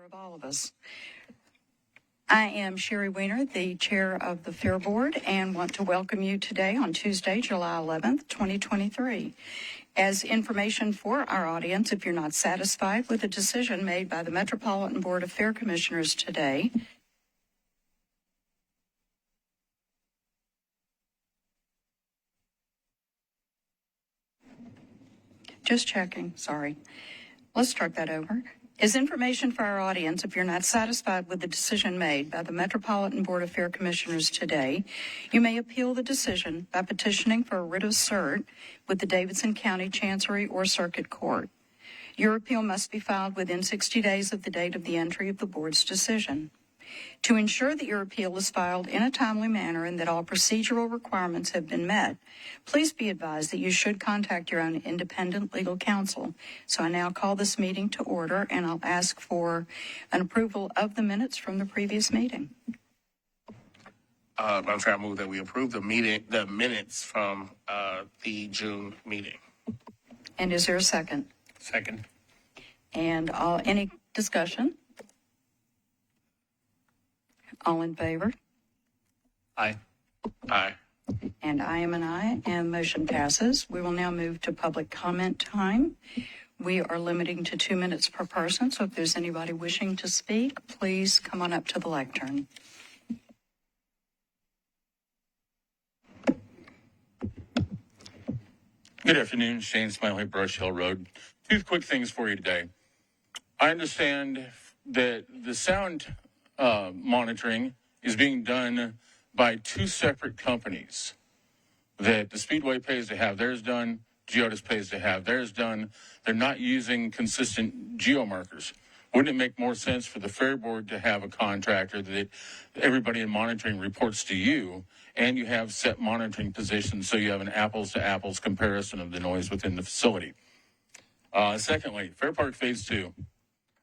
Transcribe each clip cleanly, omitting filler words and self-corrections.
care of all of us. I am Sherry Weiner, the chair of the Fair Board, and want to welcome you today on Tuesday, July 11th, 2023. As information for our audience, if you're not satisfied with the decision made by the Metropolitan Board of Fair Commissioners today, just checking, sorry. Let's start that over. As information for our audience, if you're not satisfied with the decision made by the Metropolitan Board of Fair Commissioners today, you may appeal the decision by petitioning for a writ of cert with the Davidson County Chancery or Circuit Court. Your appeal must be filed within 60 days of the date of the entry of the board's decision. To ensure that your appeal is filed in a timely manner and that all procedural requirements have been met, please be advised that you should contact your own independent legal counsel. So I now call this meeting to order, and I'll ask for an approval of the minutes from the previous meeting. I'm trying to move that we approve the minutes from the June meeting. And is there a second? Second. And any discussion? All in favor? Aye. Aye. And I am an aye, and motion passes. We will now move to public comment time. We are limiting to 2 minutes per person, so if there's anybody wishing to speak, please come on up to the lectern. Good afternoon, Shane Smiley, Brush Hill Road. Two quick things for you today. I understand that the sound monitoring is being done by two separate companies, that the Speedway pays to have theirs done, Geodis pays to have theirs done. They're not using consistent geomarkers. Wouldn't it make more sense for the Fair Board to have a contractor that everybody in monitoring reports to you, and you have set monitoring positions so you have an apples-to-apples comparison of the noise within the facility? Secondly, Fair Park Phase 2.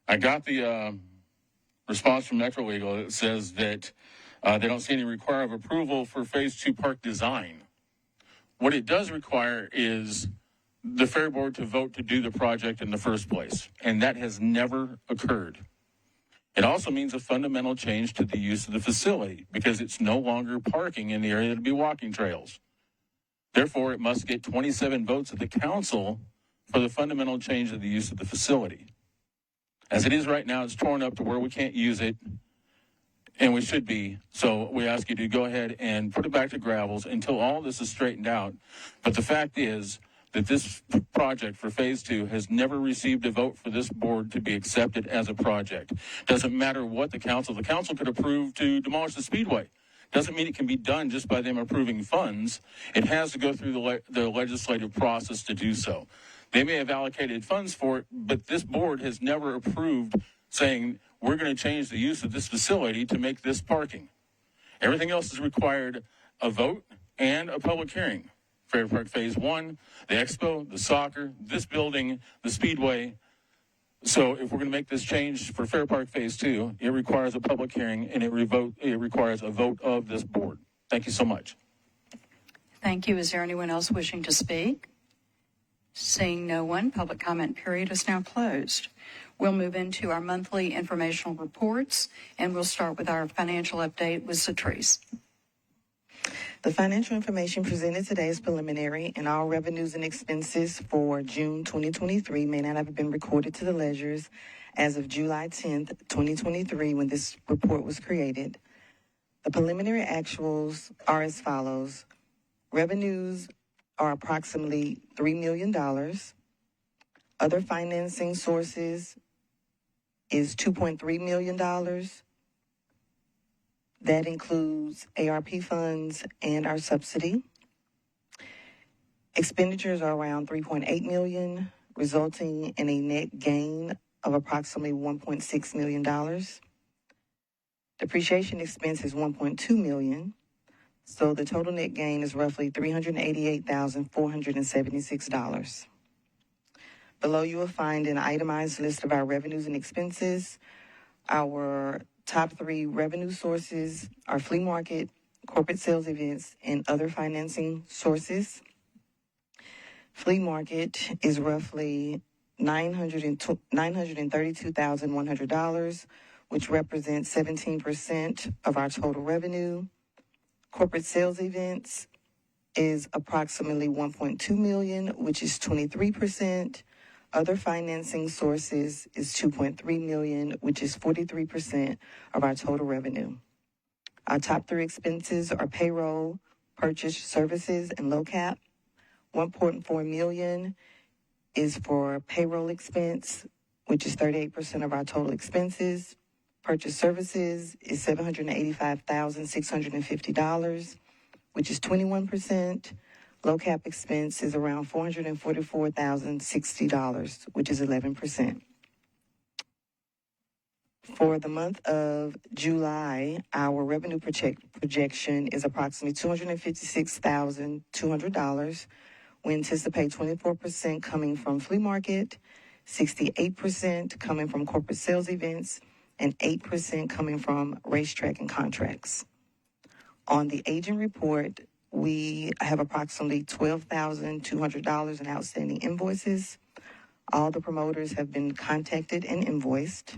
I got the response from Metro Legal that says that they don't see any requirement of approval for Phase 2 park design. What it does require is the Fair Board to vote to do the project in the first place, and that has never occurred. It also means a fundamental change to the use of the facility because it's no longer parking in the area to be walking trails. Therefore, it must get 27 votes at the council for the fundamental change of the use of the facility. As it is right now, it's torn up to where we can't use it, and we should be. So we ask you to go ahead and put it back to gravels until all this is straightened out. But the fact is that this project for Phase 2 has never received a vote for this board to be accepted as a project. Doesn't matter what the council could approve to demolish the Speedway. Doesn't mean it can be done just by them approving funds. It has to go through the legislative process to do so. They may have allocated funds for it, but this board has never approved saying, we're going to change the use of this facility to make this parking. Everything else has required a vote and a public hearing. Fair Park Phase 1, the Expo, the soccer, this building, the Speedway. So if we're going to make this change for Fair Park Phase 2, it requires a public hearing and it requires a vote of this board. Thank you so much. Thank you. Is there anyone else wishing to speak? Seeing no one, public comment period is now closed. We'll move into our monthly informational reports, and we'll start with our financial update with Satrice. The financial information presented today is preliminary, and all revenues and expenses for June 2023 may not have been recorded to the ledgers as of July 10th, 2023, when this report was created. The preliminary actuals are as follows. Revenues are approximately $3 million. Other financing sources is $2.3 million. That includes ARP funds and our subsidy. Expenditures are around $3.8 million, resulting in a net gain of approximately $1.6 million. Depreciation expense is $1.2 million. So the total net gain is roughly $388,476. Below you will find an itemized list of our revenues and expenses. Our top three revenue sources are flea market, corporate sales events, and other financing sources. Flea market is roughly $932,100, which represents 17% of our total revenue. Corporate sales events is approximately $1.2 million, which is 23%. Other financing sources is $2.3 million, which is 43% of our total revenue. Our top three expenses are payroll, purchase services, and low cap. $1.4 million is for payroll expense, which is 38% of our total expenses. Purchase services is $785,650, which is 21%. Low cap expense is around $444,060, which is 11%. For the month of July, our revenue projection is approximately $256,200. We anticipate 24% coming from flea market, 68% coming from corporate sales events, and 8% coming from racetrack and contracts. On the agent report, we have approximately $12,200 in outstanding invoices. All the promoters have been contacted and invoiced.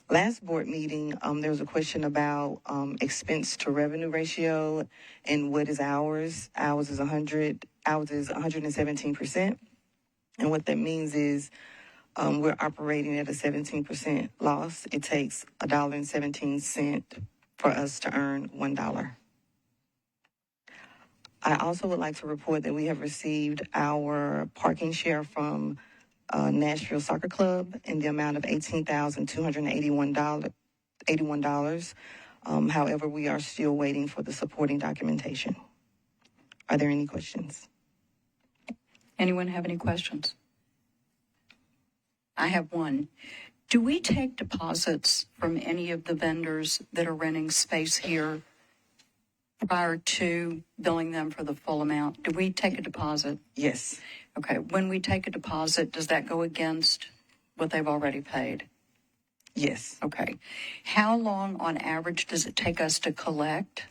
Last board meeting, there was a question about expense to revenue ratio and what is ours. Ours is 117%. And what that means is we're operating at a 17% loss. It takes $1.17 for us to earn $1. I also would like to report that we have received our parking share from Nashville Soccer Club in the amount of $18,281. However, we are still waiting for the supporting documentation. Are there any questions? Anyone have any questions? I have one. Do we take deposits from any of the vendors that are renting space here prior to billing them for the full amount? Do we take a deposit? Yes. Okay. When we take a deposit, does that go against what they've already paid? Yes. Okay. How long on average does it take us to collect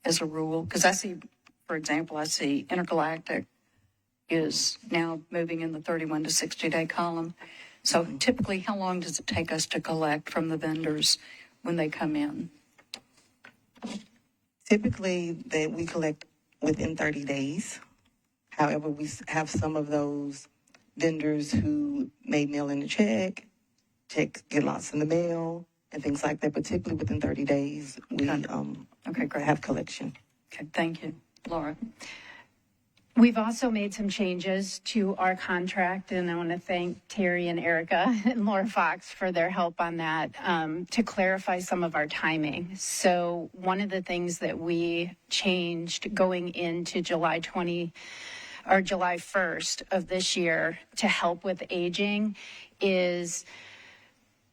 as a rule? Because I see, for example, I see Intergalactic is now moving in the 31 to 60-day column. So typically, how long does it take us to collect from the vendors when they come in? Typically, that we collect within 30 days. However, we have some of those vendors who may mail in a check, checks get lost in the mail, and things like that. But typically, within 30 days, we great. have collection. Okay, thank you. Laura? We've also made some changes to our contract, and I want to thank Terry and Erica and Laura Fox for their help on that to clarify some of our timing. So one of the things that we changed going into July 1st of this year to help with aging is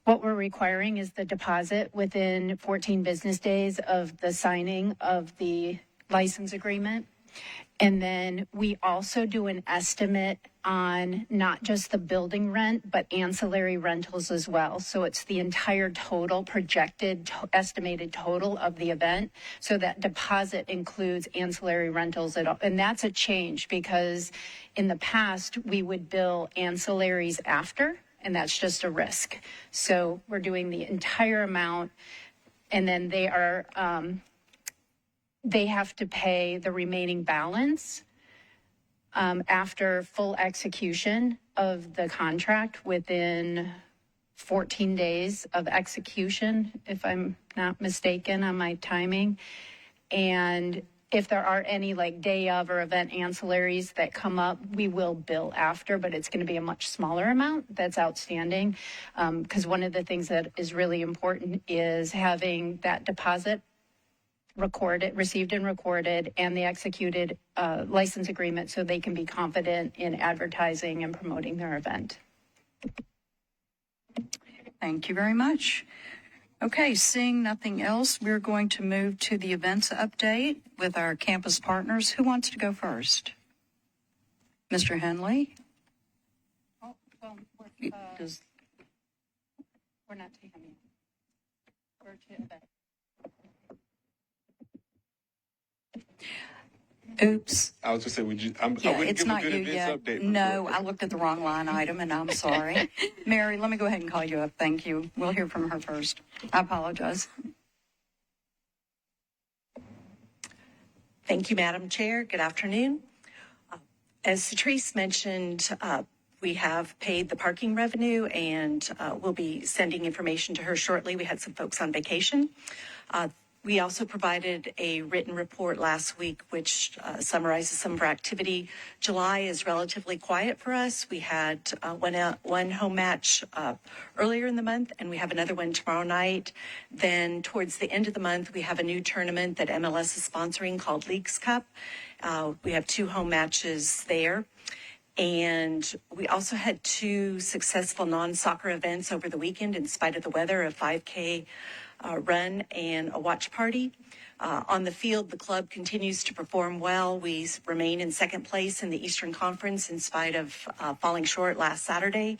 what we're requiring is the deposit within 14 business days of the signing of the license agreement. And then we also do an estimate on not just the building rent, but ancillary rentals as well. So it's the entire total projected estimated total of the event. So that deposit includes ancillary rentals at all. And that's a change because in the past we would bill ancillaries after, and that's just a risk. So we're doing the entire amount, and then they have to pay the remaining balance after full execution of the contract within 14 days of execution, if I'm not mistaken on my timing. And if there are any like day of or event ancillaries that come up, we will bill after, but it's going to be a much smaller amount that's outstanding. Because one of the things that is really important is having that deposit received and recorded, and the executed license agreement so they can be confident in advertising and promoting their event. Thank you very much. Okay, seeing nothing else, we're going to move to the events update with our campus partners. Who wants to go first? Mr. Henley? Oh, well, we're not taking it. We're to event. Oops. I was just saying, I Yeah, wouldn't it's give a not good you events yet. update. No, I looked at the wrong line item, and I'm sorry. Mary, let me go ahead and call you up. Thank you. We'll hear from her first. I apologize. Thank you, Madam Chair. Good afternoon. As Cetrice mentioned, we have paid the parking revenue, and we'll be sending information to her shortly. We had some folks on vacation. We also provided a written report last week, which summarizes some of our activity. July is relatively quiet for us. We had one home match earlier in the month, and we have another one tomorrow night. Then towards the end of the month, we have a new tournament that MLS is sponsoring called Leagues Cup. We have 2 home matches there. And we also had 2 successful non-soccer events over the weekend in spite of the weather, a 5K run and a watch party. On the field, the club continues to perform well. We remain in second place in the Eastern Conference in spite of falling short last Saturday.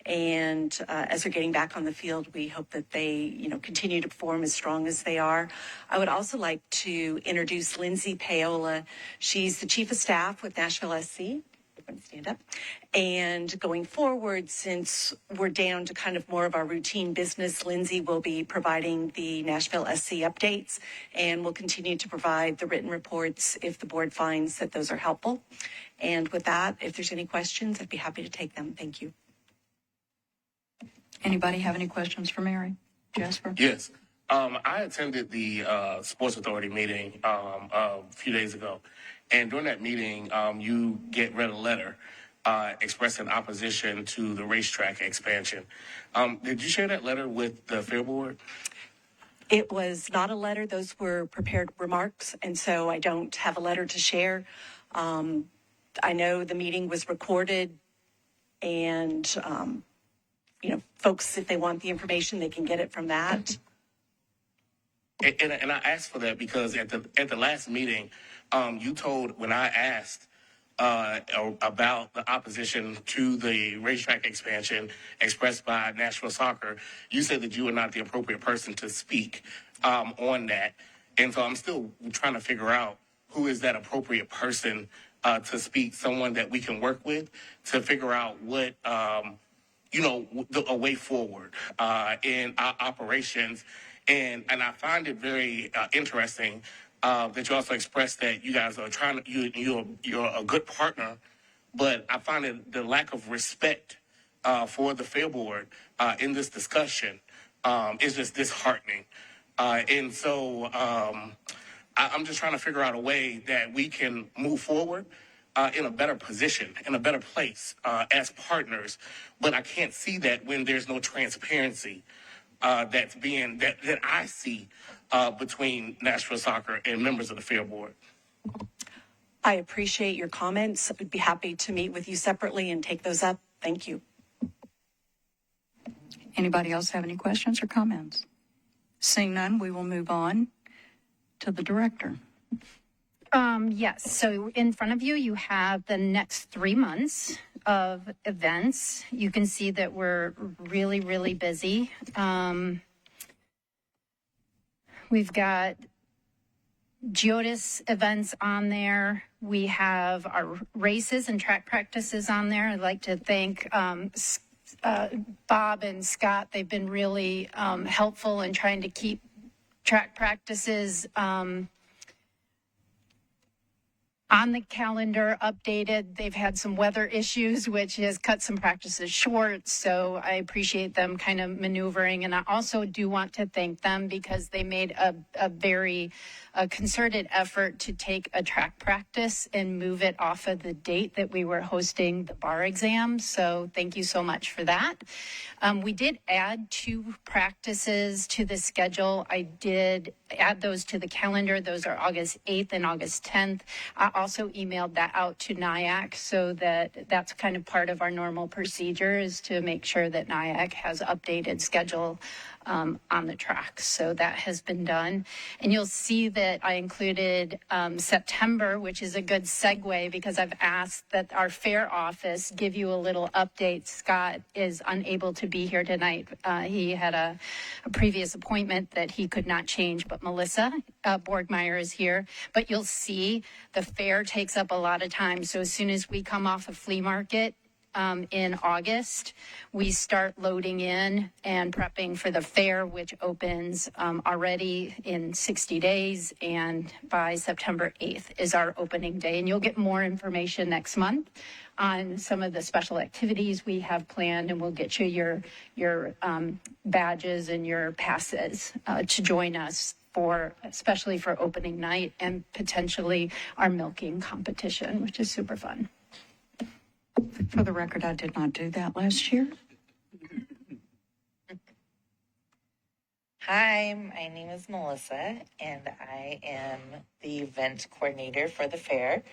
And as they're getting back on the field, we hope that they, continue to perform as strong as they are. I would also like to introduce Lindsay Paola. She's the Chief of Staff with Nashville SC. Stand up. And going forward, since we're down to kind of more of our routine business, Lindsay will be providing the Nashville SC updates, and will continue to provide the written reports if the board finds that those are helpful. And with that, if there's any questions, I'd be happy to take them. Thank you. Anybody have any questions for Mary? Jasper? Yes. I attended the Sports Authority meeting a few days ago. And during that meeting, you read a letter expressing opposition to the racetrack expansion. Did you share that letter with the Fair Board? It was not a letter. Those were prepared remarks, and so I don't have a letter to share. I know the meeting was recorded, and, folks, if they want the information, they can get it from that. And I asked for that because at the last meeting, you told, when I asked about the opposition to the racetrack expansion expressed by Nashville Soccer, you said that you were not the appropriate person to speak on that. And so I'm still trying to figure out who is that appropriate person to speak, someone that we can work with to figure out what, a way forward in our operations. And I find it very interesting that you also expressed that you guys are trying to, you're a good partner, but I find it the lack of respect for the Fair Board in this discussion is just disheartening. And so I'm just trying to figure out a way that we can move forward in a better position, in a better place as partners. But I can't see that when there's no transparency that I see between Nashville Soccer and members of the Fair Board. I appreciate your comments. I'd be happy to meet with you separately and take those up. Thank you. Anybody else have any questions or comments? Seeing none, we will move on to the director. Yes. So in front of you, you have the next 3 months of events. You can see that we're really, really busy. We've got GEODIS events on there. We have our races and track practices on there. I'd like to thank Bob and Scott. They've been really helpful in trying to keep track practices on the calendar updated. They've had some weather issues, which has cut some practices short. So I appreciate them kind of maneuvering. And I also do want to thank them because they made a very concerted effort to take a track practice and move it off of the date that we were hosting the bar exam. So thank you so much for that. We did add 2 practices to the schedule. I did add those to the calendar. Those are August 8th and August 10th. I also emailed that out to NIAC so that that's kind of part of our normal procedure is to make sure that NIAC has updated schedule on the track. So that has been done. And you'll see that I included September, which is a good segue because I've asked that our fair office give you a little update. Scott is unable to be here tonight. He had a previous appointment that he could not change, but Melissa Borgmeyer is here. But you'll see the fair takes up a lot of time. So as soon as we come off a flea market, in August, we start loading in and prepping for the fair, which opens already in 60 days. And by September 8th is our opening day. And you'll get more information next month on some of the special activities we have planned. And we'll get you your badges and your passes to join us especially for opening night and potentially our milking competition, which is super fun. For the record, I did not do that last year. Hi, my name is Melissa, and I am the event coordinator for the fair.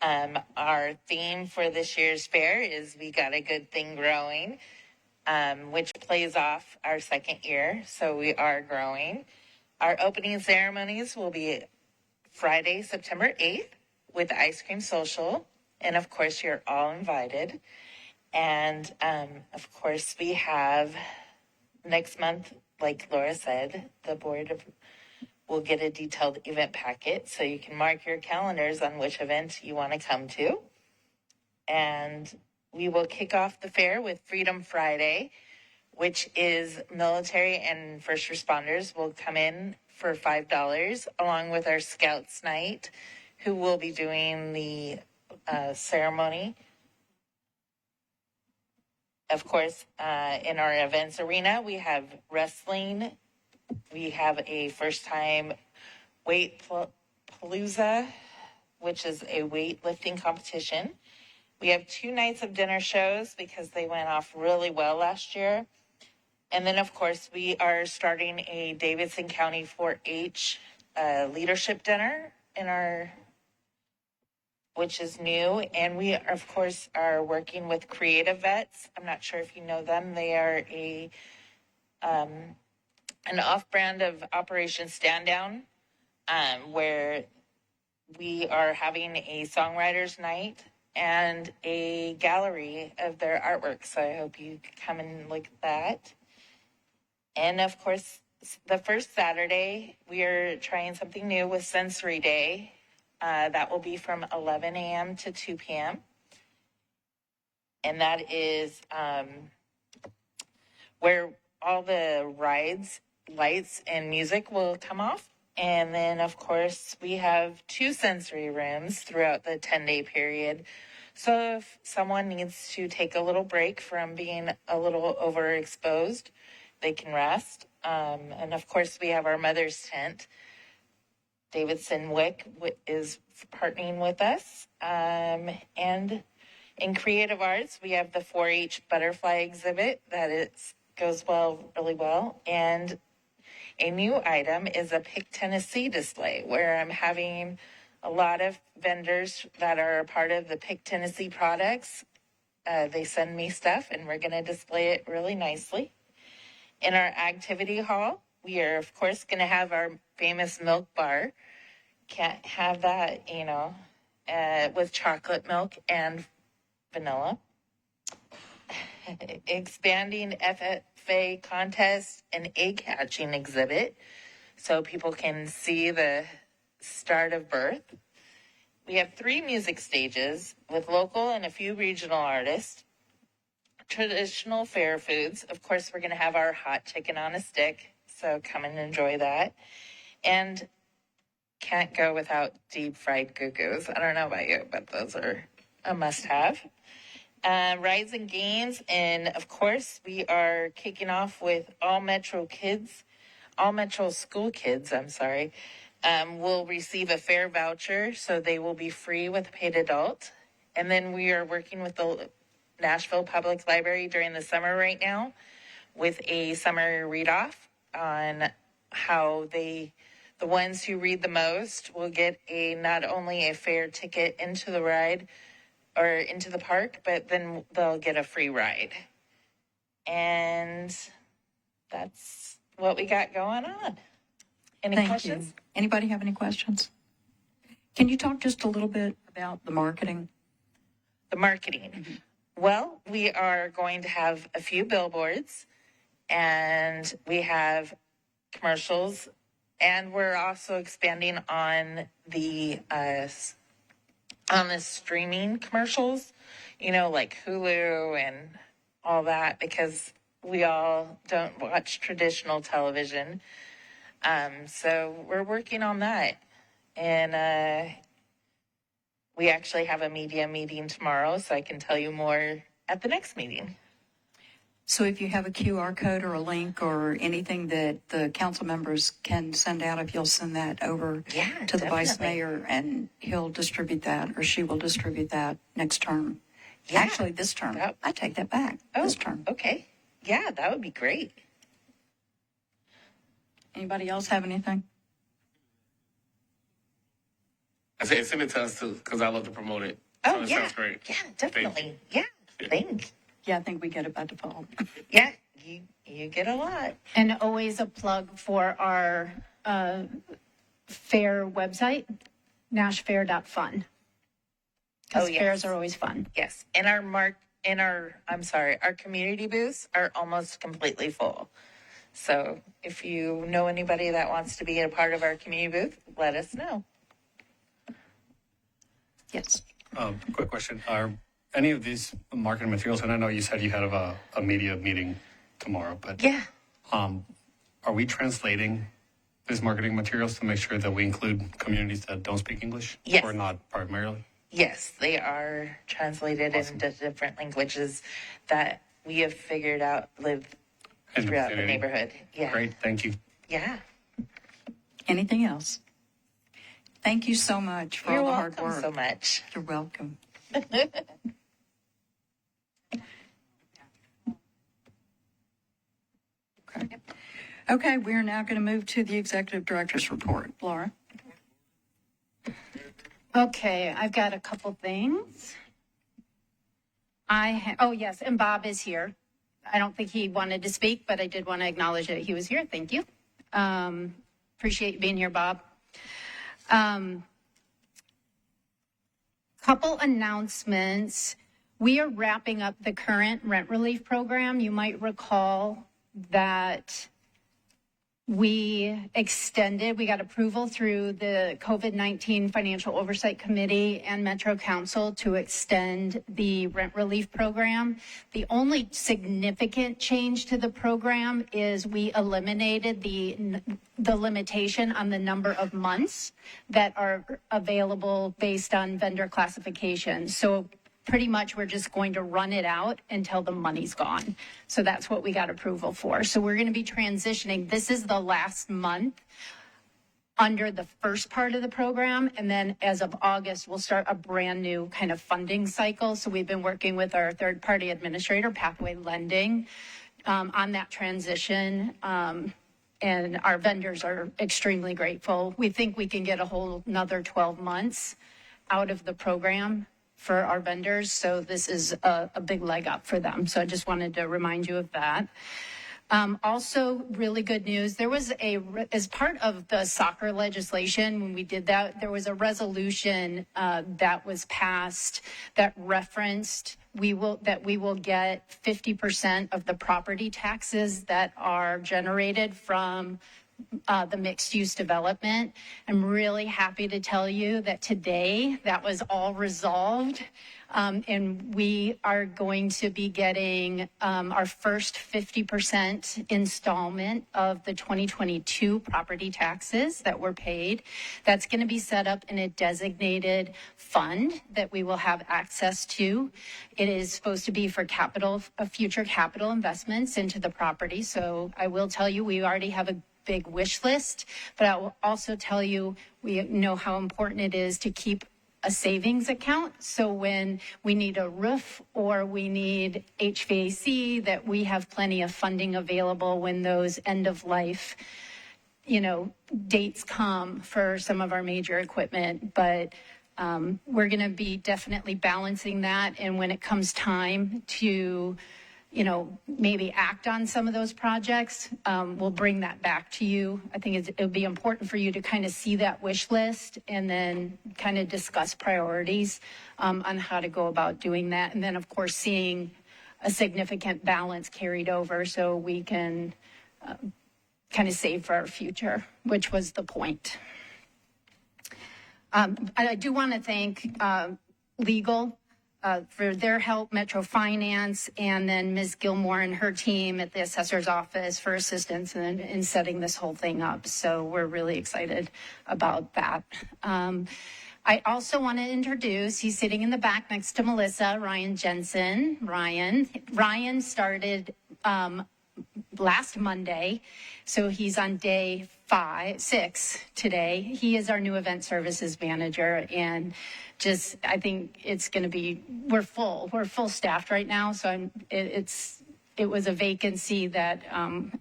Our theme for this year's fair is We Got a Good Thing Growing, which plays off our second year, so we are growing. Our opening ceremonies will be Friday, September 8th with the ice cream social. And of course, you're all invited. And of course, we have next month, like Laura said, the board will get a detailed event packet so you can mark your calendars on which event you want to come to. And we will kick off the fair with Freedom Friday, which is military and first responders will come in for $5, along with our Scouts Night, who will be doing the ceremony. Of course, in our events arena, we have wrestling. We have a first-time weight palooza, which is a weightlifting competition. We have 2 nights of dinner shows because they went off really well last year. And then, of course, we are starting a Davidson County 4-H leadership dinner which is new. And we, of course, are working with Creative Vets. I'm not sure if you know them. They are an off-brand of Operation Stand Down, where we are having a songwriters night and a gallery of their artwork. So I hope you come and look at that. And of course, the first Saturday, we are trying something new with Sensory Day. That will be from 11 a.m. to 2 p.m. And that is where all the rides, lights, and music will come off. And then, of course, we have 2 sensory rooms throughout the 10-day period. So if someone needs to take a little break from being a little overexposed, they can rest. And of course, we have our mother's tent. Davidson Wick is partnering with us. And in creative arts, we have the 4-H butterfly exhibit that goes really well. And a new item is a Pick Tennessee display where I'm having a lot of vendors that are a part of the Pick Tennessee products. They send me stuff and we're going to display it really nicely. In our activity hall, we are, of course, going to have our famous milk bar. Can't have that, with chocolate milk and vanilla. Expanding FFA contest and egg hatching exhibit so people can see the start of birth. We have 3 music stages with local and a few regional artists. Traditional fair foods. Of course, we're going to have our hot chicken on a stick, so come and enjoy that. And can't go without deep fried goo-goos. I don't know about you, but those are a must-have. Rides and games, and of course, we are kicking off with all Metro school kids, will receive a fair voucher, so they will be free with a paid adult. And then we are working with the Nashville Public Library during the summer right now with a summer read-off on how the ones who read the most will get not only a fair ticket into the ride or into the park, but then they'll get a free ride. And that's what we got going on. Any Thank questions? you. Anybody have any questions? Can you talk just a little bit about the marketing? The marketing. Well, we are going to have a few billboards, and we have commercials, and we're also expanding on the streaming commercials, like Hulu and all that, because we all don't watch traditional television. So we're working on that. And we actually have a media meeting tomorrow, so I can tell you more at the next meeting. So if you have a QR code or a link or anything that the council members can send out, if you'll send that over Yeah, to the vice definitely. mayor, and he'll distribute that, or she will distribute that next term. Yeah. Actually, this term. That- I take that back. This term. Okay. Yeah, that would be great. Anybody else have anything? I said, send it to us too, because I love to promote it. Oh, So it yeah. sounds great. Yeah, Thank you. definitely. Yeah, thanks. Yeah, I think we get it by default. Yeah, you get a lot. And always a plug for our fair website, nashfair.fun. Because Oh, yes. fairs are always fun. Yes, and our community booths are almost completely full. So if you know anybody that wants to be a part of our community booth, let us know. Yes. Quick question. Are any of these marketing materials, and I know you said you had a media meeting tomorrow, but Yeah. are we translating these marketing materials to make sure that we include communities that don't speak English? Yes. Or not primarily? Yes, they are translated into different languages that we have figured out live In the throughout the vicinity? neighborhood. Yeah. Great, thank you. Yeah. Anything else? Thank you so much for You're all the hard welcome work. so much. You're welcome. Okay. Okay, we are now going to move to the executive director's report. Laura? Okay, I've got a couple things. Oh, yes, and Bob is here. I don't think he wanted to speak, but I did want to acknowledge that he was here. Thank you. Appreciate you being here, Bob. Couple announcements. We are wrapping up the current rent relief program. You might recall that we got approval through the COVID-19 Financial Oversight Committee and Metro Council to extend the rent relief program. The only significant change to the program is we eliminated the limitation on the number of months that are available based on vendor classification. So pretty much we're just going to run it out until the money's gone. So that's what we got approval for. So we're going to be transitioning. This is the last month under the first part of the program. And then as of August, we'll start a brand new kind of funding cycle. So we've been working with our third party administrator, Pathway Lending, on that transition. And our vendors are extremely grateful. We think we can get a whole another 12 months out of the program for our vendors. So this is a big leg up for them. So I just wanted to remind you of that. Also, really good news. There was as part of the soccer legislation, when we did that, there was a resolution that was passed that referenced we will get 50% of the property taxes that are generated from the mixed use development. I'm really happy to tell you that today that was all resolved. And we are going to be getting our first 50% installment of the 2022 property taxes that were paid. That's going to be set up in a designated fund that we will have access to. It is supposed to be for future capital investments into the property. So I will tell you, we already have a big wish list, but I will also tell you, we know how important it is to keep a savings account. So when we need a roof or we need HVAC, that we have plenty of funding available when those end of life, dates come for some of our major equipment. But we're going to be definitely balancing that. And when it comes time to maybe act on some of those projects. We'll bring that back to you. I think it would be important for you to kind of see that wish list and then kind of discuss priorities on how to go about doing that. And then, of course, seeing a significant balance carried over so we can kind of save for our future, which was the point. I do want to thank legal for their help, Metro Finance, and then Ms. Gilmore and her team at the assessor's office for assistance in setting this whole thing up. So we're really excited about that. I also want to introduce, he's sitting in the back next to Melissa, Ryan Jensen. Ryan started last Monday, so he's on day 6 today. He is our new event services manager, and I think it's going to be, we're full staffed right now, so it was a vacancy that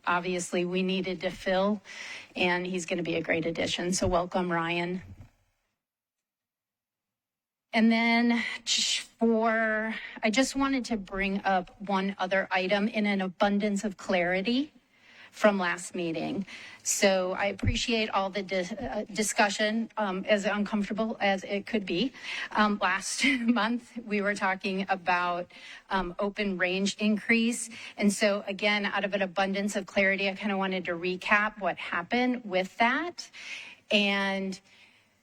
obviously we needed to fill, and he's going to be a great addition. So welcome, Ryan. And then I just wanted to bring up one other item in an abundance of clarity from last meeting. So I appreciate all the discussion, as uncomfortable as it could be. Last month, we were talking about open range increase. And so again, out of an abundance of clarity, I kind of wanted to recap what happened with that. And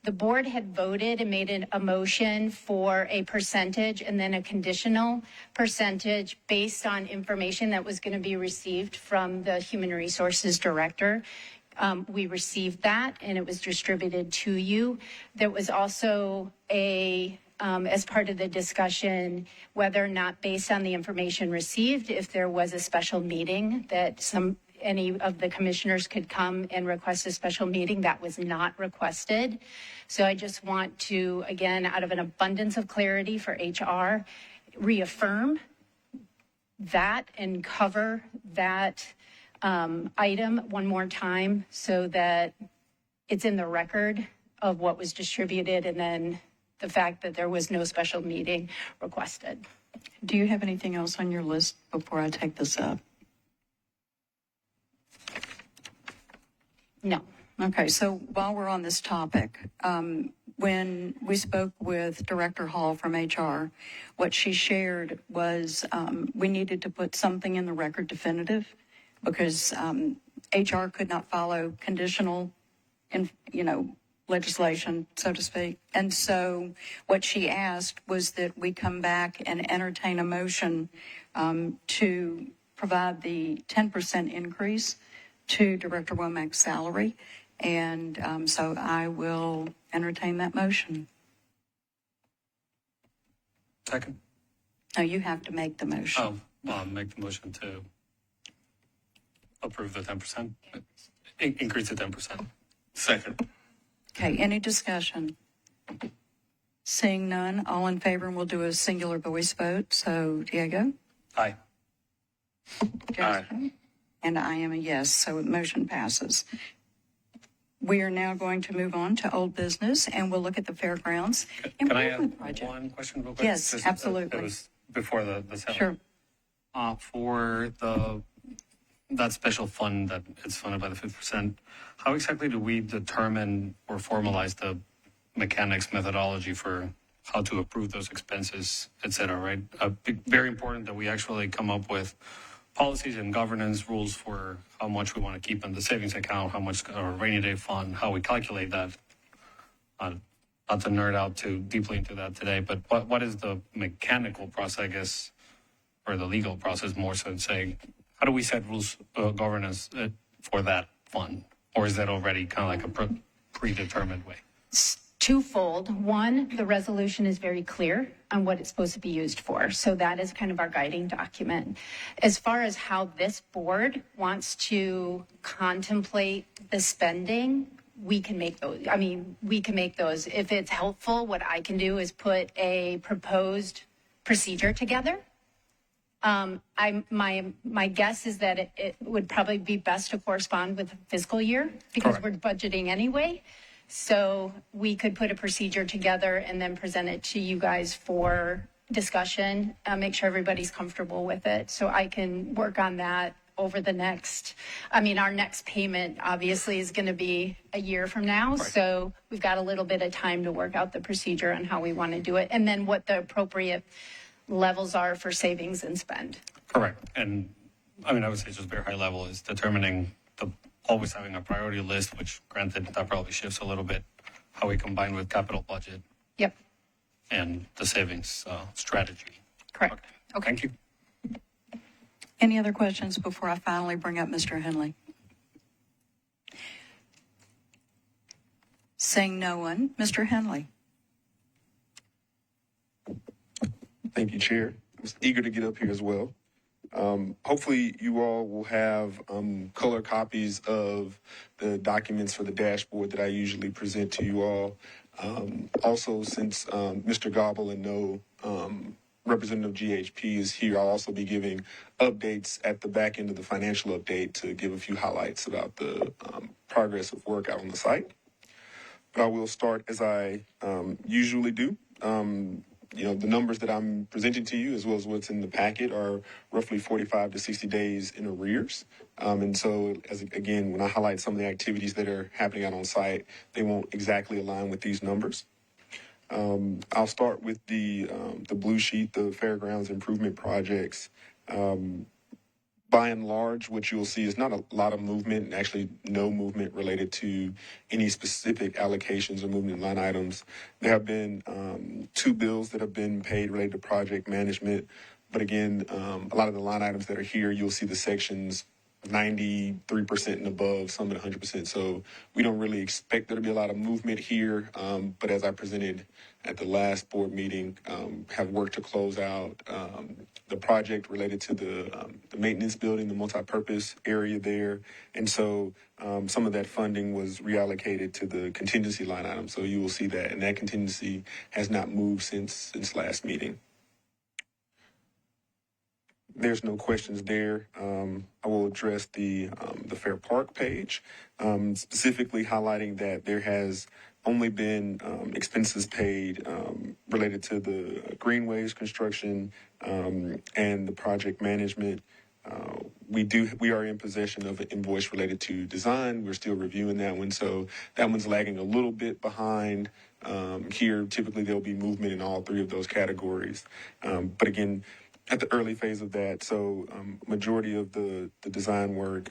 the board had voted and made a motion for a percentage and then a conditional percentage based on information that was going to be received from the Human Resources Director. We received that and it was distributed to you. There was also as part of the discussion, whether or not based on the information received, if there was a special meeting that any of the commissioners could come and request a special meeting. That was not requested. So I just want to, again, out of an abundance of clarity for HR, reaffirm that and cover that item one more time so that it's in the record of what was distributed and then the fact that there was no special meeting requested. Do you have anything else on your list before I take this up? No. Okay, so while we're on this topic, when we spoke with Director Hall from HR, what she shared was we needed to put something in the record definitive because HR could not follow conditional, legislation, so to speak. And so what she asked was that we come back and entertain a motion to provide the 10% increase to Director Womack's salary. And so I will entertain that motion. Second. No, you have to make the motion. Oh, well, I'll make the motion to approve the 10%, increase to 10%. Second. Okay, any discussion? Seeing none, all in favor, and we'll do a singular voice vote. So, Diego? Aye. Jessica? And I am a yes, so motion passes. We are now going to move on to old business, and we'll look at the fairgrounds Can I improvement have project. one question real quick? Yes, Just, absolutely. It was before the sale. Sure. For that special fund that it's funded by the 50%, how exactly do we determine or formalize the mechanics methodology for how to approve those expenses, et cetera, right? Very important that we actually come up with policies and governance rules for how much we want to keep in the savings account, how much our rainy day fund, how we calculate that. Not to nerd out too deeply into that today, but what is the mechanical process, I guess, or the legal process more so than saying, how do we set rules, governance for that fund? Or is that already kind of like a predetermined way? Twofold. One, the resolution is very clear on what it's supposed to be used for. So that is kind of our guiding document. As far as how this board wants to contemplate the spending, we can make those. We can make those. If it's helpful, what I can do is put a proposed procedure together. My guess is that it would probably be best to correspond with the fiscal year because Correct. we're budgeting anyway. So we could put a procedure together and then present it to you guys for discussion, make sure everybody's comfortable with it. So I can work on that over the next, our next payment obviously is going to be a year from now. So we've got a little bit of time to work out the procedure on how we want to do it. And then what the appropriate levels are for savings and spend. Correct. And I would say just very high level is determining always having a priority list, which granted that probably shifts a little bit, how we combine with capital budget. Yep. And the savings strategy. Correct. Okay. Thank you. Any other questions before I finally bring up Mr. Henley? Seeing no one, Mr. Henley. Thank you, Chair. I was eager to get up here as well. Hopefully you all will have color copies of the documents for the dashboard that I usually present to you all. Also, since Mr. Gobble and no Representative GHP is here, I'll also be giving updates at the back end of the financial update to give a few highlights about the progress of work out on the site. But I will start as I usually do. The numbers that I'm presenting to you, as well as what's in the packet, are roughly 45 to 60 days in arrears. And so, when I highlight some of the activities that are happening out on site, they won't exactly align with these numbers. I'll start with the blue sheet, the fairgrounds improvement projects. By and large, what you'll see is not a lot of movement, actually no movement related to any specific allocations or movement line items. There have been 2 bills that have been paid related to project management. But again, a lot of the line items that are here, you'll see the sections 93% and above, some at 100%. So we don't really expect there to be a lot of movement here. But as I presented at the last board meeting, have worked to close out the project related to the maintenance building, the multi-purpose area there. And so some of that funding was reallocated to the contingency line item. So you will see that. And that contingency has not moved since last meeting. There's no questions there. I will address the Fair Park page, specifically highlighting that there has only been expenses paid related to the greenways construction and the project management. We are in possession of an invoice related to design. We're still reviewing that one, so that one's lagging a little bit behind. Here, typically there'll be movement in all 3 of those categories. But again, at the early phase of that, so majority of the design work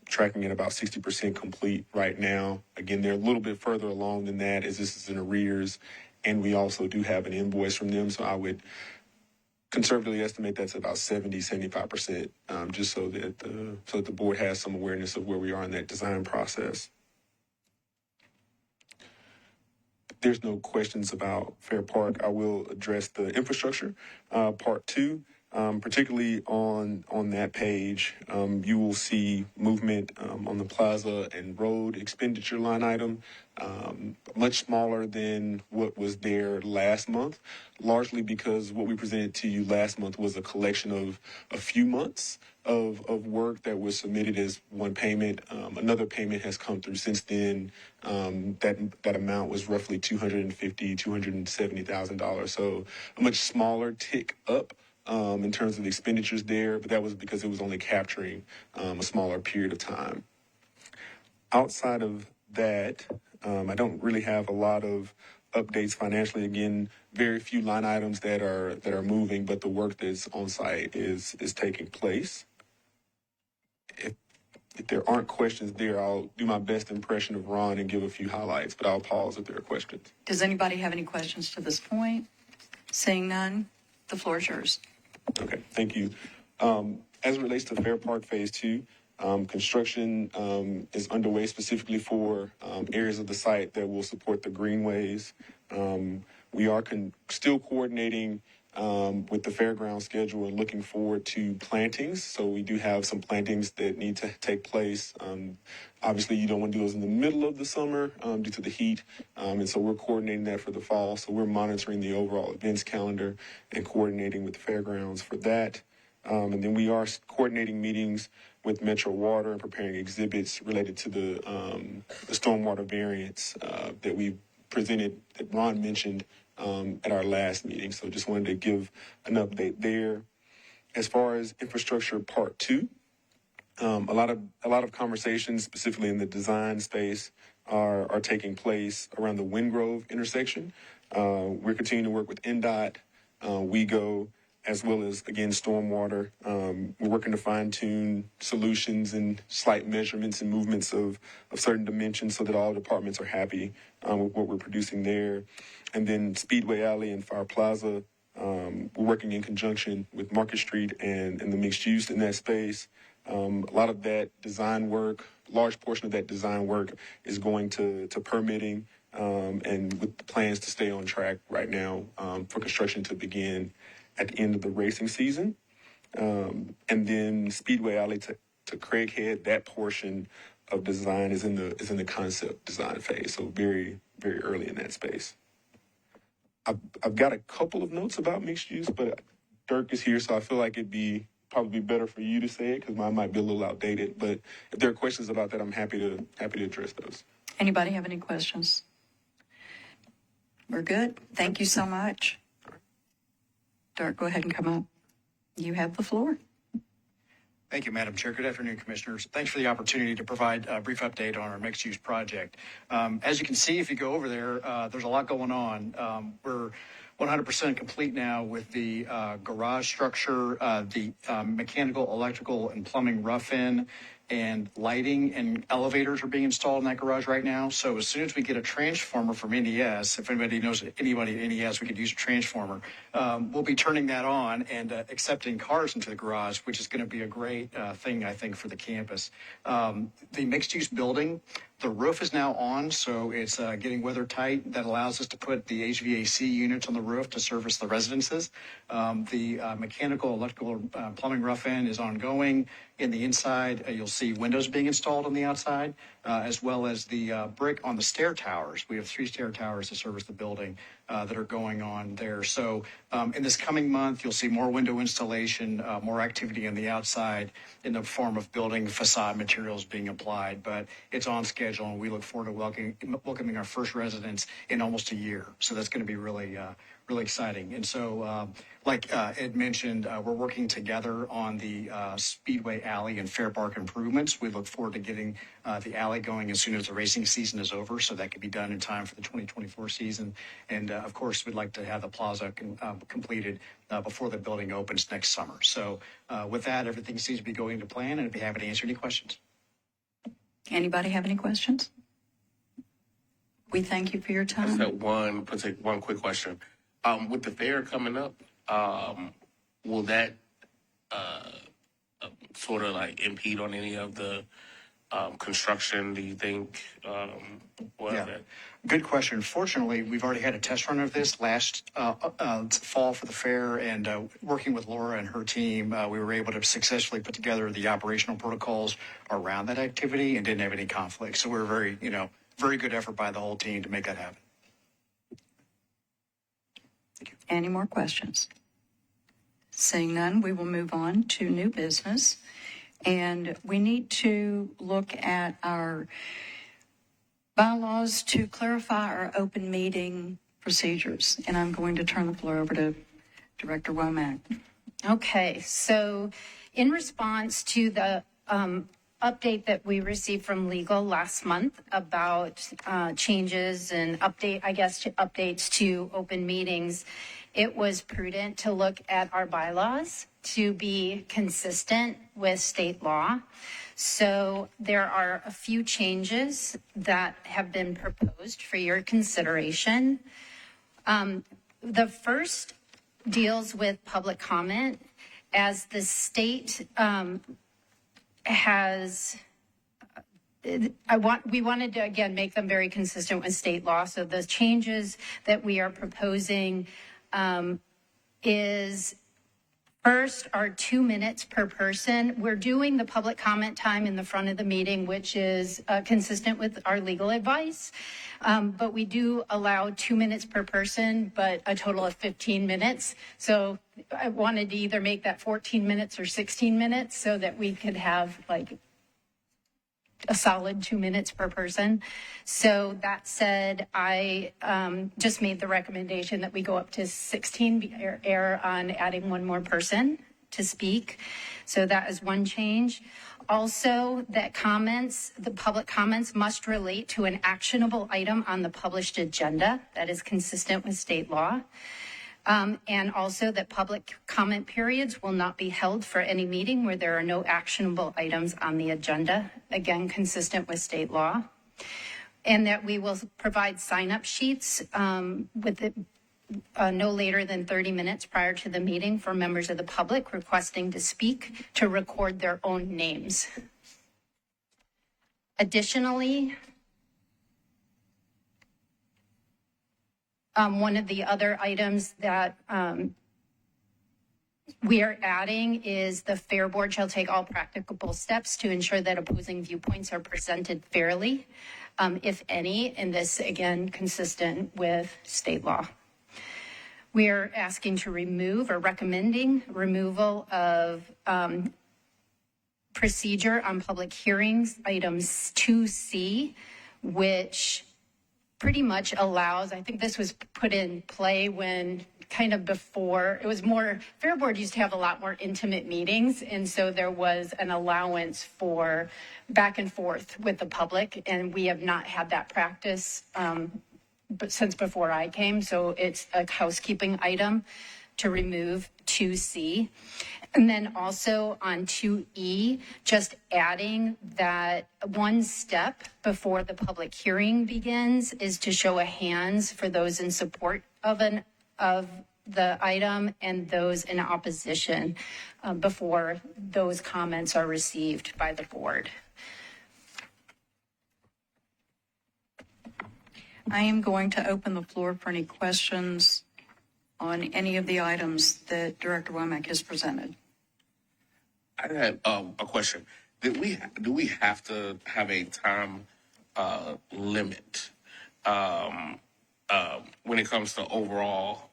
tracking at about 60% complete right now. Again, they're a little bit further along than that, as this is in arrears, and we also do have an invoice from them. So I would conservatively estimate that's about 75%, just so that the board has some awareness of where we are in that design process. There's no questions about Fair Park. I will address the infrastructure, part 2. Particularly on that page, you will see movement on the plaza and road expenditure line item, much smaller than what was there last month, largely because what we presented to you last month was a collection of a few months of work that was submitted as one payment. Another payment has come through since then. That amount was roughly $270,000. So a much smaller tick up in terms of the expenditures there, but that was because it was only capturing a smaller period of time. Outside of that, I don't really have a lot of updates financially. Again, very few line items that are moving, but the work that's on site is taking place. If there aren't questions there, I'll do my best impression of Ron and give a few highlights, but I'll pause if there are questions. Does anybody have any questions to this point? Seeing none, the floor is yours. Okay, thank you. As it relates to Fair Park Phase 2, construction is underway specifically for areas of the site that will support the greenways. We are still coordinating with the fairground schedule and looking forward to plantings. So we do have some plantings that need to take place. Obviously, you don't want to do those in the middle of the summer due to the heat. And so we're coordinating that for the fall. So we're monitoring the overall events calendar and coordinating with the fairgrounds for that. And then we are coordinating meetings with Metro Water and preparing exhibits related to the stormwater variants that we presented, that Ron mentioned at our last meeting. So just wanted to give an update there. As far as infrastructure part 2, a lot of conversations, specifically in the design space, are taking place around the Windgrove intersection. We're continuing to work with NDOT, WeGo, as well as, again, stormwater. We're working to fine-tune solutions and slight measurements and movements of certain dimensions so that all departments are happy with what we're producing there. And then Speedway Alley and Fire Plaza, we're working in conjunction with Market Street and the mixed use in that space. A lot of that design work, large portion of that design work is going to permitting, and with the plans to stay on track right now for construction to begin at the end of the racing season. And then Speedway Alley to Craighead, that portion of design is in the concept design phase, so very, very early in that space. I've got a couple of notes about mixed use, but Dirk is here, so I feel like it'd probably be better for you to say it because mine might be a little outdated. But if there are questions about that, I'm happy to address those. Anybody have any questions? We're good. Thank you so much. Dirk, go ahead and come up. You have the floor. Thank you, Madam Chair. Good afternoon, Commissioners. Thanks for the opportunity to provide a brief update on our mixed-use project. As you can see, if you go over there, there's a lot going on. We're 100% complete now with the garage structure, the mechanical, electrical, and plumbing rough-in, and lighting and elevators are being installed in that garage right now. So as soon as we get a transformer from NES, if anybody knows anybody at NES, we could use a transformer. We'll be turning that on and accepting cars into the garage, which is going to be a great thing, I think, for the campus. The mixed-use building, the roof is now on, so it's getting weather tight. That allows us to put the HVAC units on the roof to service the residences. The mechanical, electrical, plumbing rough-in is ongoing. In the inside, you'll see windows being installed on the outside, as well as the brick on the stair towers. We have 3 stair towers to service the building that are going on there. So in this coming month, you'll see more window installation, more activity on the outside in the form of building facade materials being applied. But it's on schedule, and we look forward to welcoming our first residents in almost a year. So that's going to be really exciting. And so, like Ed mentioned, we're working together on the Speedway Alley and Fair Park improvements. We look forward to getting the alley going as soon as the racing season is over, so that can be done in time for the 2024 season. And of course, we'd like to have the plaza completed before the building opens next summer. So with that, everything seems to be going to plan, and I'd be happy to answer any questions. Anybody have any questions? We thank you for your I just time. had one quick question. With the fair coming up, will that sort of like impede on any of the construction, do you think? Good question. Fortunately, we've already had a test run of this last fall for the fair, and working with Laura and her team, we were able to successfully put together the operational protocols around that activity and didn't have any conflict. So we're very good effort by the whole team to make that happen. Any more questions? Seeing none, we will move on to new business. And we need to look at our bylaws to clarify our open meeting procedures. And I'm going to turn the floor over to Director Womack. Okay, so in response to the update that we received from legal last month about changes and updates to open meetings, it was prudent to look at our bylaws to be consistent with state law. So there are a few changes that have been proposed for your consideration. The first deals with public comment. As the state we wanted to, again, make them very consistent with state law. So the changes that we are proposing is first are 2 minutes per person. We're doing the public comment time in the front of the meeting, which is consistent with our legal advice. But we do allow 2 minutes per person, but a total of 15 minutes. So I wanted to either make that 14 minutes or 16 minutes so that we could have a solid 2 minutes per person. So that said, I just made the recommendation that we go up to 16, err on adding one more person to speak. So that is one change. Also, that the public comments must relate to an actionable item on the published agenda that is consistent with state law. And also that public comment periods will not be held for any meeting where there are no actionable items on the agenda, again, consistent with state law. And that we will provide sign-up sheets no later than 30 minutes prior to the meeting for members of the public requesting to speak to record their own names. Additionally, one of the other items that we are adding is the Fair Board shall take all practicable steps to ensure that opposing viewpoints are presented fairly, if any, and this, again, consistent with state law. We are asking to remove or recommending removal of procedure on public hearings, items 2C, which pretty much allows, I think this was put in play when kind of before, it was more, Fair Board used to have a lot more intimate meetings. And so there was an allowance for back and forth with the public. And we have not had that practice but since before I came. So it's a housekeeping item to remove 2C. And then also on 2E, just adding that one step before the public hearing begins is to show of hands for those in support of the item and those in opposition before those comments are received by the board. I am going to open the floor for any questions on any of the items that Director Womack has presented. I had a question. Do we have to have a time limit when it comes to overall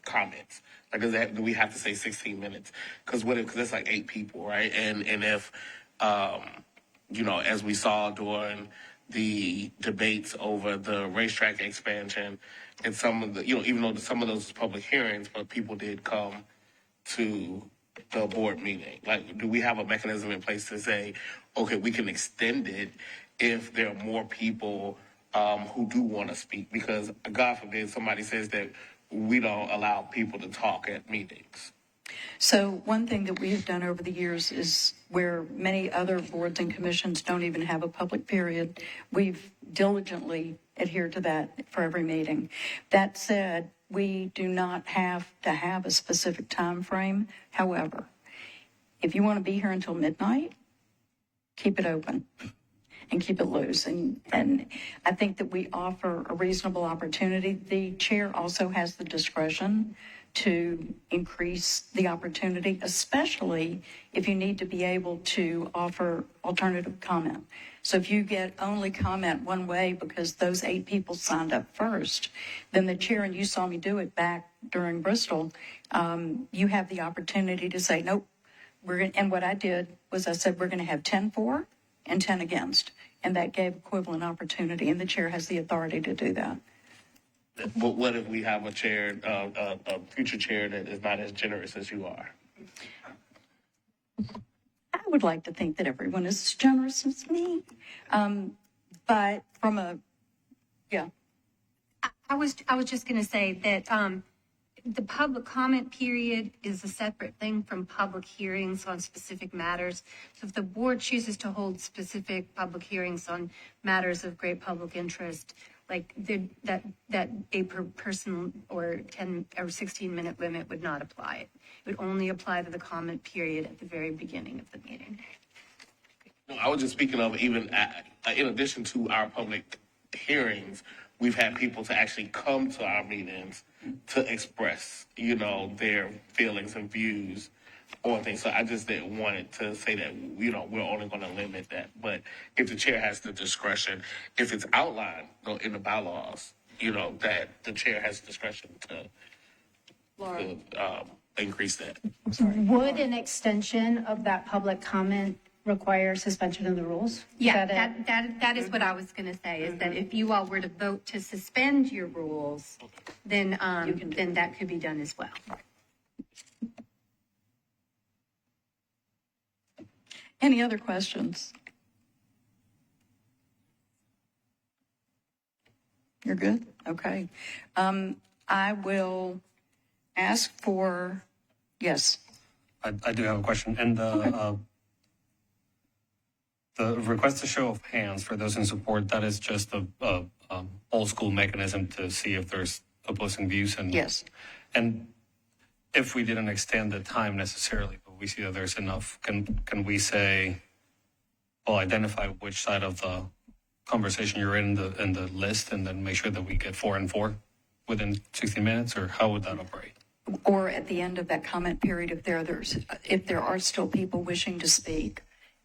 comments? Like, do we have to say 16 minutes? Because it's like 8 people, right? And if as we saw during the debates over the racetrack expansion and some of the, even though some of those public hearings, but people did come to the board meeting. Like, do we have a mechanism in place to say, okay, we can extend it if there are more people who do want to speak? Because God forbid somebody says that we don't allow people to talk at meetings. So one thing that we have done over the years is where many other boards and commissions don't even have a public period, we've diligently adhered to that for every meeting. That said, we do not have to have a specific time frame. However, if you want to be here until midnight, keep it open and keep it loose. And I think that we offer a reasonable opportunity. The chair also has the discretion to increase the opportunity, especially if you need to be able to offer alternative comment. So if you get only comment one way because those 8 people signed up first, then the chair, and you saw me do it back during Bristol, you have the opportunity to say, nope, and what I did was I said, we're going to have 10 for and 10 against. And that gave equivalent opportunity, and the chair has the authority to do that. But what if we have a chair, a future chair that is not as generous as you are? I would like to think that everyone is as generous as me. But from I was just going to say that the public comment period is a separate thing from public hearings on specific matters. So if the board chooses to hold specific public hearings on matters of great public interest, like that a per person or 10 or 16-minute limit would not apply. It would only apply to the comment period at the very beginning of the meeting. No, I was just speaking of even in addition to our public hearings, we've had people to actually come to our meetings to express, their feelings and views on things. So I just didn't want it to say that, we're only going to limit that. But if the chair has the discretion, if it's outlined in the bylaws, that the chair has discretion to increase that. Would an extension of that public comment require suspension of the rules? Is Yeah, that it? that is what I was going to say, is that if you all were to vote to suspend your rules, then, then that could be done as well. Any other questions? You're good? Okay. I will ask for, yes. I do have a question. And the request to show of hands for those in support, that is just a old school mechanism to see if there's opposing views. And Yes. And if we didn't extend the time necessarily, but we see that there's enough, can we say, well, identify which side of the conversation you're in the list, and then make sure that we get 4 and 4 within 60 minutes, or how would that operate? Or at the end of that comment period, if there are still people wishing to speak,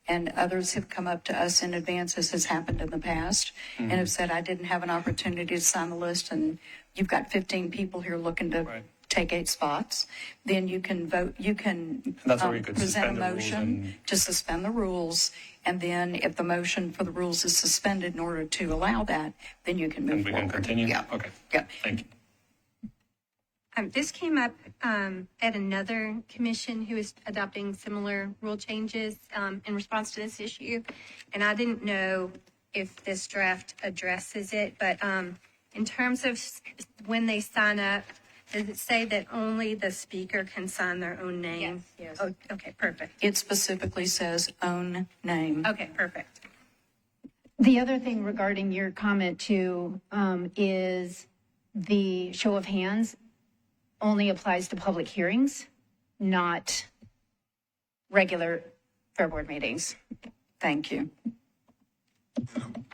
and others have come up to us in advance, as has happened in the past, and have said, I didn't have an opportunity to sign the list, and you've got 15 people here looking to take 8 spots, then you can vote, you can That's where you could present a suspend the rules motion and- to suspend the rules, and then if the motion for the rules is suspended in order to allow that, then you can move And we forward. can continue? Yeah. Okay. Yeah. Thank you. This came up at another commission who is adopting similar rule changes in response to this issue. And I didn't know if this draft addresses it, but in terms of when they sign up, does it say that only the speaker can sign their own name? Yes. Oh, okay, perfect. It specifically says own name. Okay, perfect. The other thing regarding your comment too, is the show of hands only applies to public hearings, not regular fair board meetings. Thank you.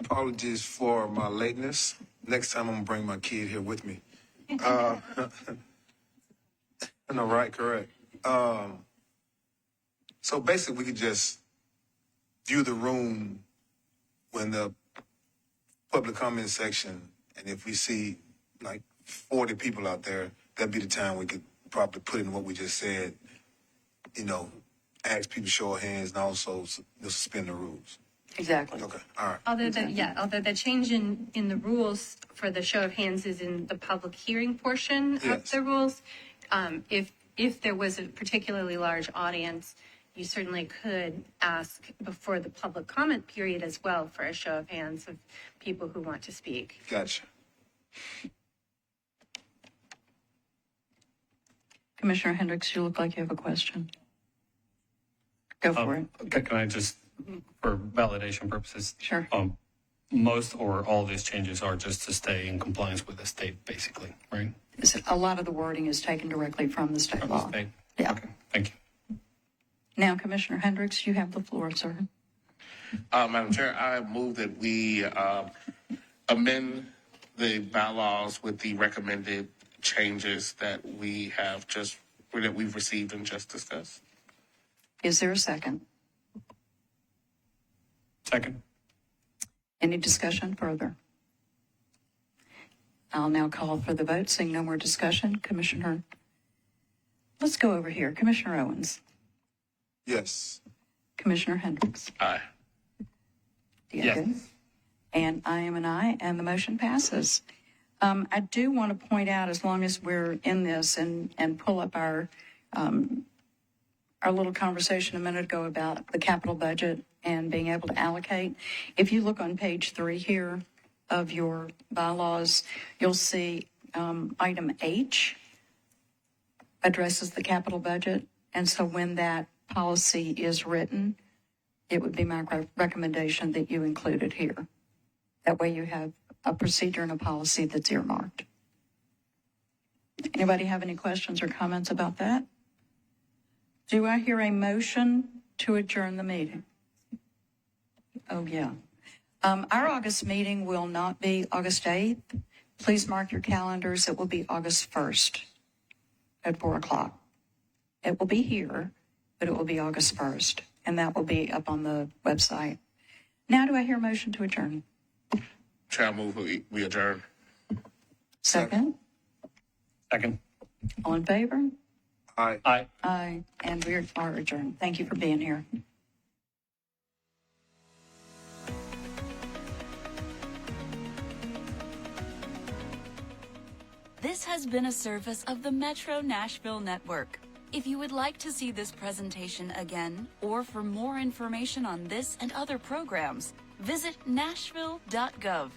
Apologies for my lateness. Next time I'm gonna bring my kid here with me. No, right, correct. So basically, we could just view the room when the public comment section, and if we see like 40 people out there, that'd be the time we could probably put in what we just said. You know, ask people to show of hands, and also suspend the rules. Exactly. Okay, all right. Although the change in the rules for the show of hands is in the public hearing portion of Yes. the rules. If there was a particularly large audience, you certainly could ask before the public comment period as well for a show of hands of people who want to speak. Gotcha. Commissioner Hendricks, you look like you have a question. Go for it. Can I just, for validation purposes? Sure. Most or all these changes are just to stay in compliance with the state, basically, right? A lot of the wording is taken directly from the state From the law. state? Yeah. Okay, thank you. Now, Commissioner Hendricks, you have the floor, sir. Madam Chair, I move that we amend the bylaws with the recommended changes that we've received and just discussed. Is there a second? Second. Any discussion further? I'll now call for the vote. Seeing no more discussion, Commissioner, let's go over here. Commissioner Owens, Yes. Commissioner Hendricks. Aye. Diego? Yes. And I am an aye, and the motion passes. I do want to point out, as long as we're in this, and pull up our little conversation a minute ago about the capital budget and being able to allocate. If you look on page 3 here of your bylaws, you'll see item H addresses the capital budget. And so when that policy is written, it would be my recommendation that you include it here. That way you have a procedure and a policy that's earmarked. Anybody have any questions or comments about that? Do I hear a motion to adjourn the meeting? Oh, yeah. Our August meeting will not be August 8th. Please mark your calendars. It will be August 1st at 4 o'clock. It will be here, but it will be August 1st, and that will be up on the website. Now do I hear a motion to adjourn? Chair, I move we adjourn. Second? Second. All in favor? Aye. Aye. Aye. And we are adjourned. Thank you for being here. This has been a service of the Metro Nashville Network. If you would like to see this presentation again, or for more information on this and other programs, visit nashville.gov.